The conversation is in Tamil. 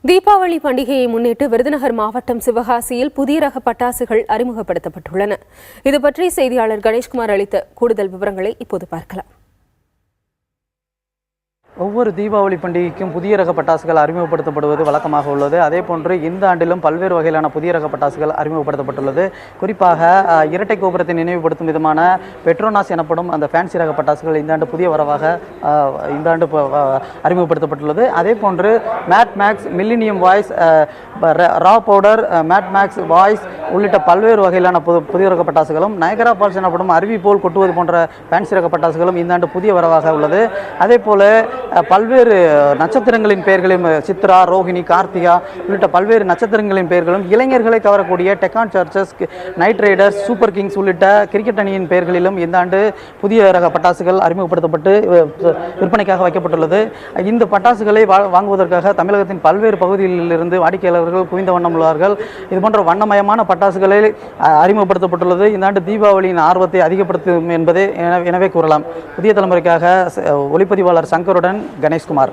தீபாவளி பண்டிகையை முன்னிட்டு விருதுநகர் மாவட்டம் சிவகாசியில் புதிய ரக பட்டாசுகள் அறிமுகப்படுத்தப்பட்டுள்ளன. இதுபற்றி செய்தியாளர் கணேஷ்குமார் அளித்த கூடுதல் விவரங்களை இப்போது பார்க்கலாம். ஒவ்வொரு தீபாவளி பண்டிகைக்கும் புதிய ரக பட்டாசுகள் அறிமுகப்படுத்தப்படுவது வழக்கமாக உள்ளது. அதே போன்று இந்த ஆண்டிலும் பல்வேறு வகையிலான புதிய ரக பட்டாசுகள் அறிமுகப்படுத்தப்பட்டுள்ளது. குறிப்பாக இரட்டை கோபுரத்தை நினைவுபடுத்தும் விதமான பெட்ரோனாஸ் எனப்படும் அந்த ஃபேன்சி ரக பட்டாசுகள் இந்த ஆண்டு புதிய வரவாக இந்த ஆண்டு அறிமுகப்படுத்தப்பட்டுள்ளது. அதே போன்று மேட் மேக்ஸ், மில்லினியம் வாய்ஸ், ரா பவுடர், மேட் மேக்ஸ் வாய்ஸ் உள்ளிட்ட பல்வேறு வகையிலான புதிய ரக பட்டாசுகளும், நயகரா பால்ஸ் எனப்படும் அருவி போல் கொட்டுவது போன்ற ஃபேன்சி ரக பட்டாசுகளும் இந்த ஆண்டு புதிய வரவாக உள்ளது. அதே போல பல்வேறு நட்சத்திரங்களின் பெயர்களையும், சித்ரா, ரோஹிணி, கார்த்திகா உள்ளிட்ட பல்வேறு நட்சத்திரங்களின் பெயர்களும், இளைஞர்களை கவரக்கூடிய Deccan Chargers, Knight Riders, Super Kings உள்ளிட்ட கிரிக்கெட் அணியின் பெயர்களிலும் இந்த ஆண்டு புதிய ரக பட்டாசுகள் அறிமுகப்படுத்தப்பட்டு விற்பனைக்காக வைக்கப்பட்டுள்ளது. இந்த பட்டாசுகளை வாங்குவதற்காக தமிழகத்தின் பல்வேறு பகுதிகளிலிருந்து வாடிக்கையாளர்கள் குவிந்த வண்ணம் உள்ளார்கள். இதுபோன்ற வண்ணமயமான பட்டாசுகளை அறிமுகப்படுத்தப்பட்டுள்ளது. இந்த ஆண்டு தீபாவளியின் ஆர்வத்தை அதிகப்படுத்தும் என்பதே எனவே கூறலாம். புதிய தலைமுறைக்காக ஒளிப்பதிவாளர் சங்கருடன் கணேஷ்குமார்.